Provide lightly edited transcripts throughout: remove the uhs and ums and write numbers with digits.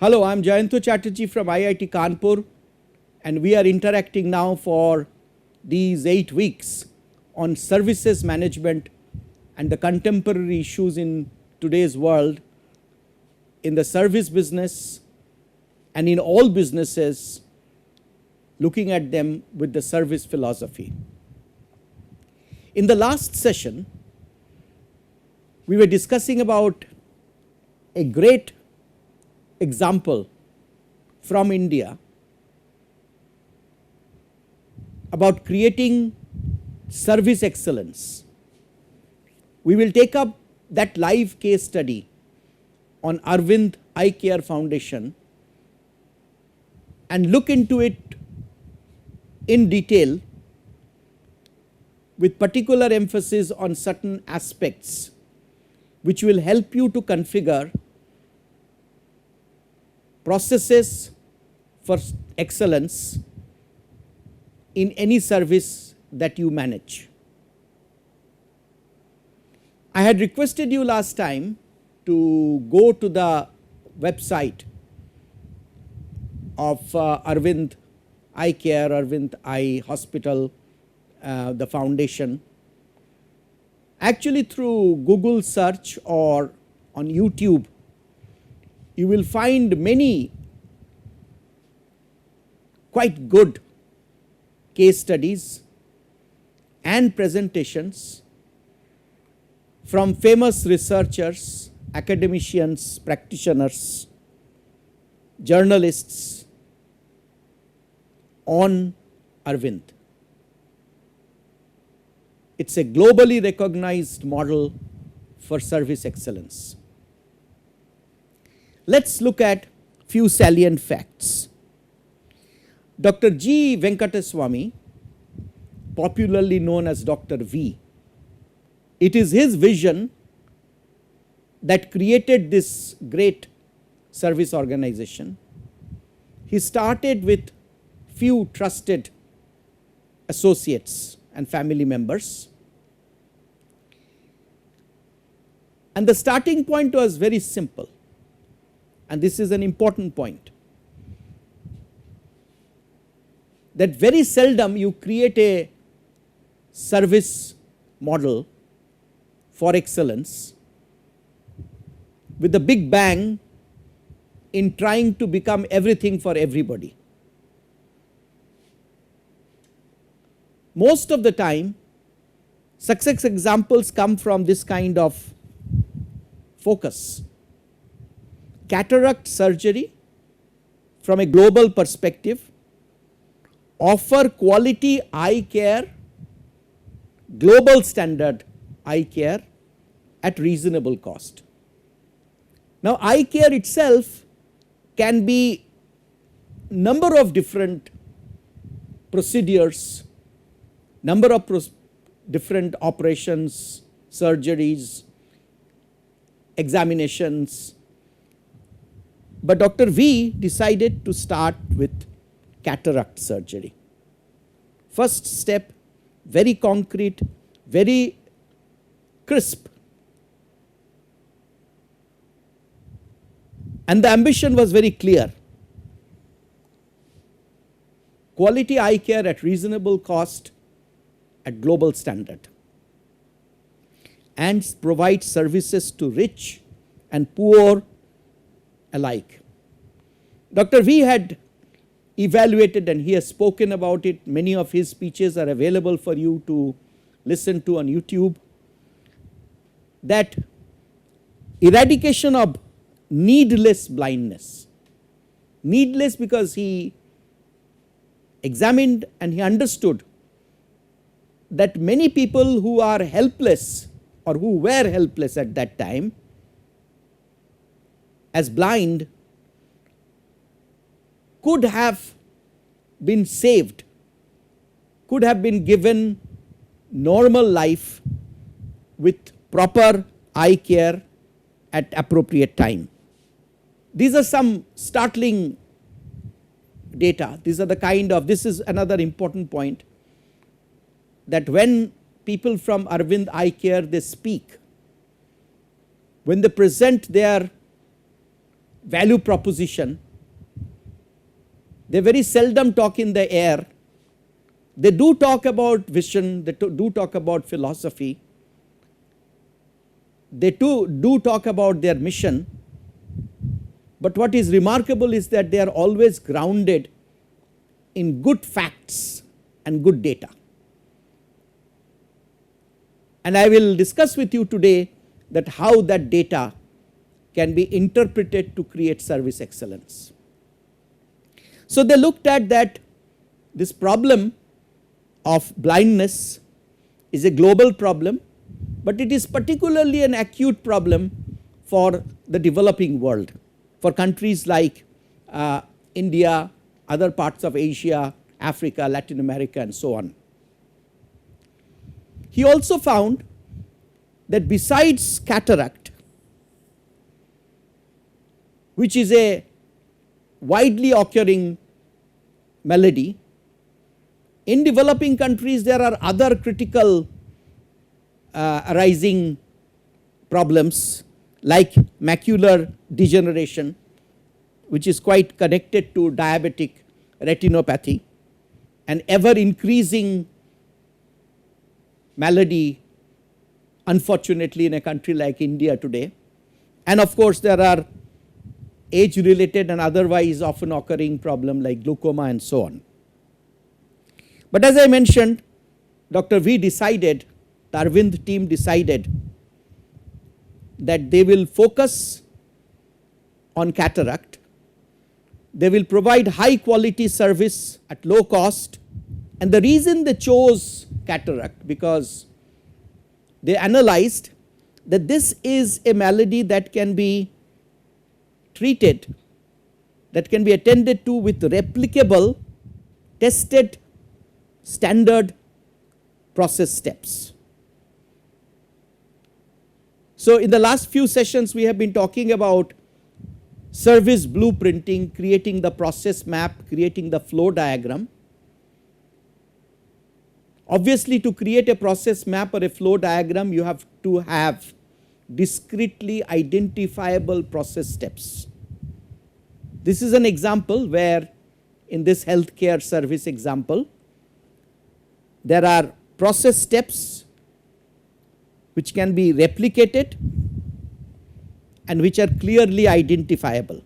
Hello, I am Jayanto Chatterjee from IIT Kanpur, and we are interacting now for these 8 weeks on services management and the contemporary issues in today's world in the service business and in all businesses, looking at them with the service philosophy. In the last session, we were discussing about a great example from India about creating service excellence. We will take up that live case study on Arvind Eye Care Foundation and look into it in detail with particular emphasis on certain aspects which will help you to configure processes for excellence in any service that you manage. I had requested you last time to go to the website of Arvind Eye Care, Arvind Eye Hospital, the foundation. Actually, through Google search or on YouTube, you will find many quite good case studies and presentations from famous researchers, academicians, practitioners, journalists on Arvind. It's a globally recognized model for service excellence. Let's look at few salient facts. Dr. G. Venkataswamy, popularly known as Dr. V, it is his vision that created this great service organization. He started with few trusted associates and family members, and the starting point was very simple. And this is an important point, that very seldom you create a service model for excellence with a big bang in trying to become everything for everybody. Most of the time, success examples come from this kind of focus. Cataract surgery from a global perspective, offer quality eye care, global standard eye care at reasonable cost. Now, eye care itself can be number of different procedures, number of different operations, surgeries, examinations. But Dr. V decided to start with cataract surgery. First step, very concrete, very crisp. And the ambition was very clear. Quality eye care at reasonable cost at global standard, and provide services to rich and poor alike. Dr. V had evaluated, and he has spoken about it. Many of his speeches are available for you to listen to on YouTube, that eradication of needless blindness. Needless because he examined and he understood that many people who are helpless or who were helpless at that time as blind could have been saved, could have been given normal life with proper eye care at appropriate time. These are some startling data. These are the kind of, this is another important point, that when people from Arvind Eye Care, they speak, when they present their value proposition. They very seldom talk in the air. They do talk about vision, they do talk about philosophy, they do talk about their mission, but what is remarkable is that they are always grounded in good facts and good data. And I will discuss with you today that how that data can be interpreted to create service excellence. So they looked at that this problem of blindness is a global problem, but it is particularly an acute problem for the developing world, for countries like India, other parts of Asia, Africa, Latin America and so on. He also found that besides cataract, which is a widely occurring malady, in developing countries there are other critical arising problems like macular degeneration, which is quite connected to diabetic retinopathy, an ever increasing malady unfortunately in a country like India today. And of course there are age related and otherwise often occurring problem like glaucoma and so on. But as I mentioned, Dr. V decided, the Arvind team decided that they will focus on cataract. They will provide high quality service at low cost, and the reason they chose cataract because they analyzed that this is a malady that can be treated, that can be attended to with replicable, tested, standard process steps. So in the last few sessions we have been talking about service blueprinting, creating the process map, creating the flow diagram. Obviously to create a process map or a flow diagram you have to have discretely identifiable process steps. This is an example where in this healthcare service example there are process steps which can be replicated and which are clearly identifiable,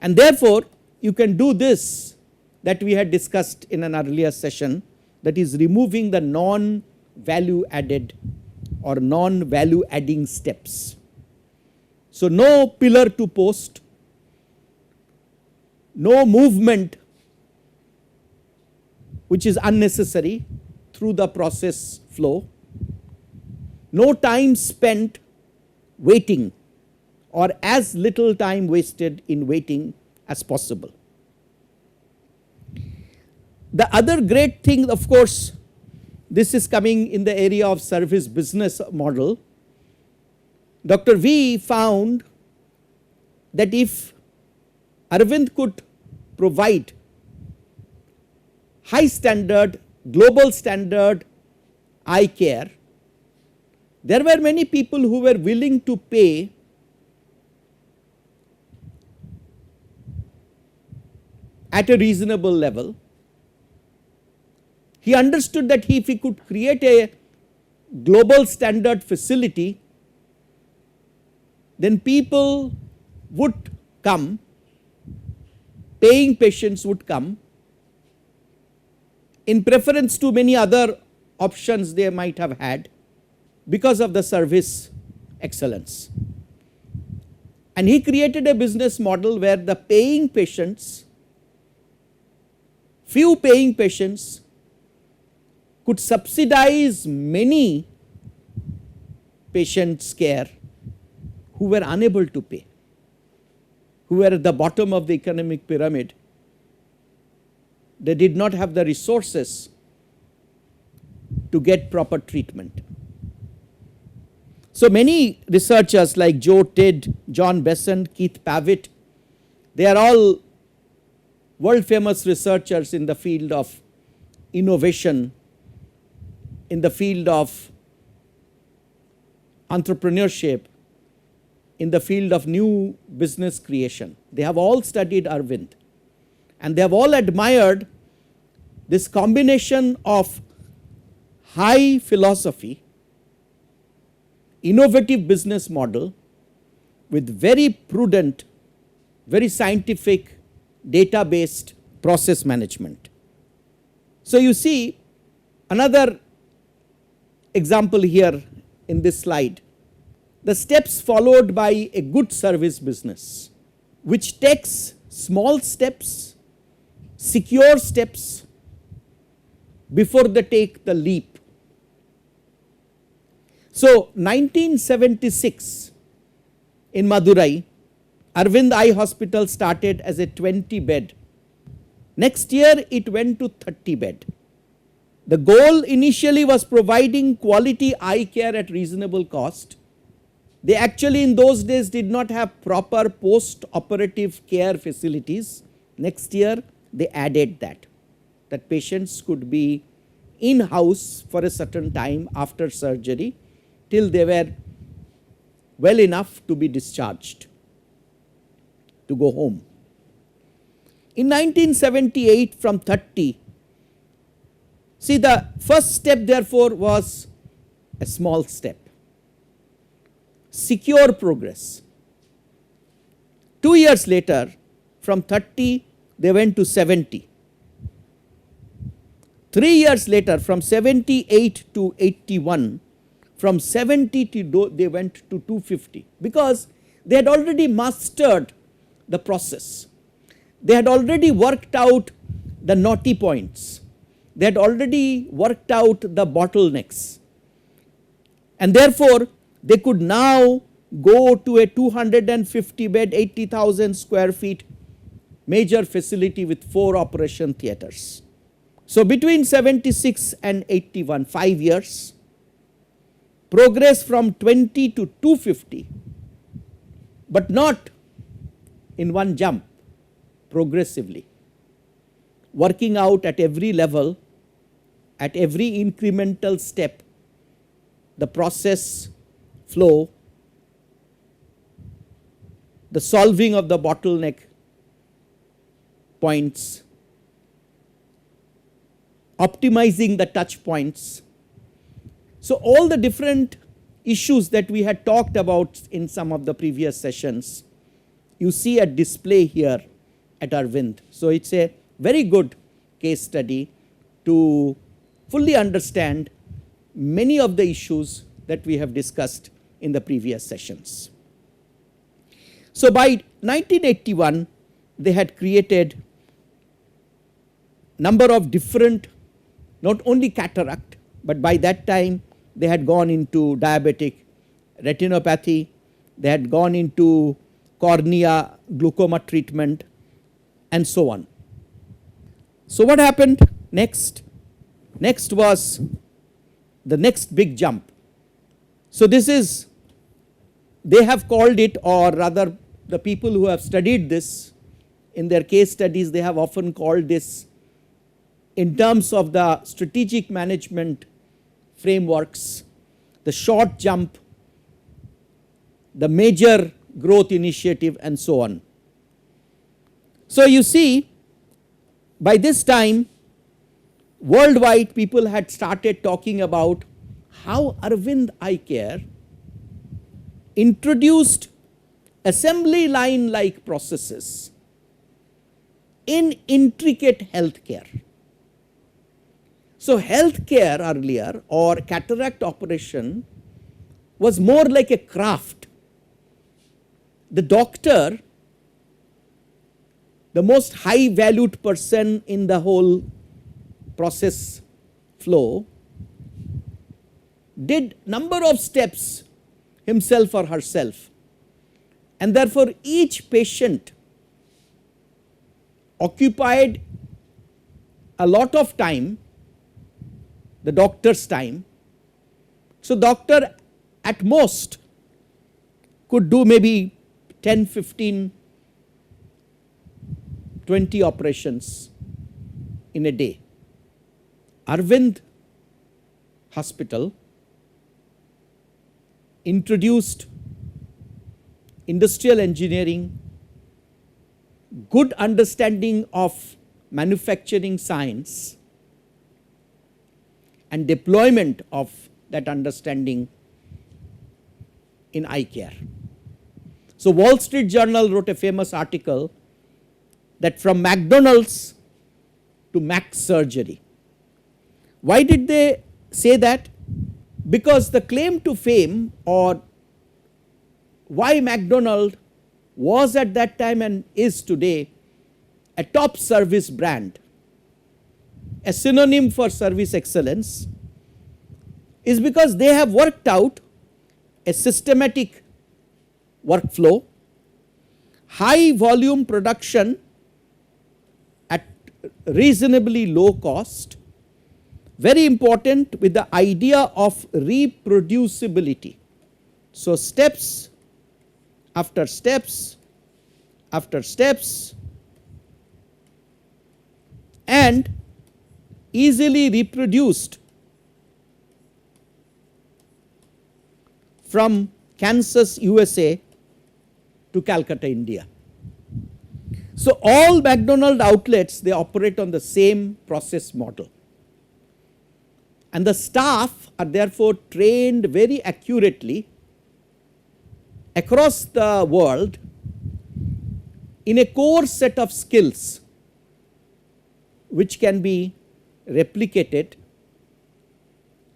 and therefore you can do this that we had discussed in an earlier session, that is removing the non value added or non value adding steps. So no pillar to post, no movement which is unnecessary through the process flow, no time spent waiting or as little time wasted in waiting as possible. The other great thing, of course, this is coming in the area of service business model. Dr. V found that if Arvind could provide high standard, global standard eye care, there were many people who were willing to pay at a reasonable level. He understood that if he could create a global standard facility, then people would come, paying patients would come in preference to many other options they might have had because of the service excellence. And he created a business model where the paying patients, few paying patients could subsidize many patients' care who were unable to pay, who were at the bottom of the economic pyramid. They did not have the resources to get proper treatment. So many researchers like Joe Tidd, John Besant, Keith Pavitt, they are all world famous researchers in the field of innovation, in the field of entrepreneurship, in the field of new business creation. They have all studied Arvind, and they have all admired this combination of high philosophy, innovative business model with very prudent, very scientific, data-based process management. So you see another example here in this slide, the steps followed by a good service business, which takes small steps, secure steps before they take the leap. So 1976 in Madurai, Arvind Eye Hospital started as a 20-bed. Next year it went to 30-bed. The goal initially was providing quality eye care at reasonable cost. They actually in those days did not have proper post-operative care facilities. Next year they added that patients could be in-house for a certain time after surgery till they were well enough to be discharged, to go home. In 1978 from 30, see, the first step therefore was a small step, secure progress. 2 years later from 30 they went to 70. 3 years later from 78 to 81, from 70 to they went to 250, because they had already mastered the process. They had already worked out the knotty points. They had already worked out the bottlenecks, and therefore they could now go to a 250 bed, 80,000 square feet major facility with 4 operation theatres. So between 76 and 81, 5 years, progress from 20 to 250, but not in one jump, progressively, working out at every level, at every incremental step, the process flow, the solving of the bottleneck points, optimizing the touch points. So all the different issues that we had talked about in some of the previous sessions, you see at display here at Arvind. So it's a very good case study to fully understand many of the issues that we have discussed in the previous sessions. So by 1981, they had created number of different, not only cataract, but by that time they had gone into diabetic retinopathy, they had gone into cornea glaucoma treatment, and so on. So what happened next? Next was the next big jump. So this is, they have called it, or rather the people who have studied this in their case studies, they have often called this, in terms of the strategic management frameworks, the short jump, the major growth initiative, and so on. So you see, by this time worldwide people had started talking about how Arvind Eye Care introduced assembly line like processes in intricate healthcare. So healthcare earlier, or cataract operation, was more like a craft. The doctor, the most high valued person in the whole process flow, did number of steps himself or herself, and therefore each patient occupied a lot of time, the doctor's time. So doctor at most could do maybe 10, 15, 20 operations in a day. Arvind Hospital introduced industrial engineering, good understanding of manufacturing science, and deployment of that understanding in eye care. So Wall Street Journal wrote a famous article that from McDonalds to Mac surgery. Why did they say that? Because the claim to fame, or why McDonald's was at that time and is today a top service brand, a synonym for service excellence, is because they have worked out a systematic workflow, high volume production at reasonably low cost, very important, with the idea of reproducibility. So steps after steps after steps, and easily reproduced from Kansas, USA to Calcutta, India. So all McDonald's outlets, they operate on the same process model, and the staff are therefore trained very accurately across the world in a core set of skills which can be replicated,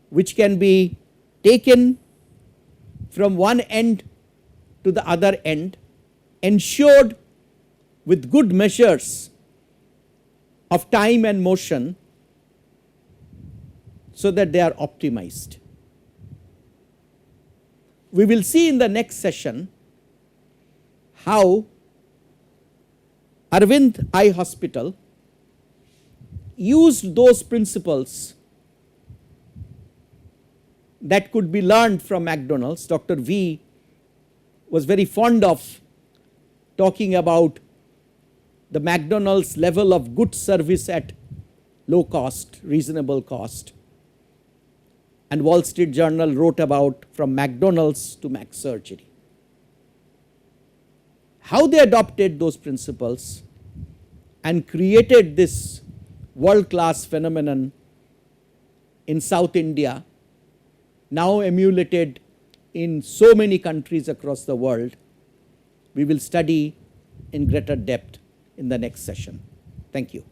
which can be taken from one end to the other end, ensured with good measures of time and motion, so that they are optimized. We will see in the next session how Arvind Eye Hospital used those principles that could be learned from McDonald's. Dr. V was very fond of talking about the McDonald's level of good service at low cost, reasonable cost. And Wall Street Journal wrote about from McDonald's to Mac surgery. How they adopted those principles and created this world-class phenomenon in South India, now emulated in so many countries across the world, we will study in greater depth in the next session. Thank you.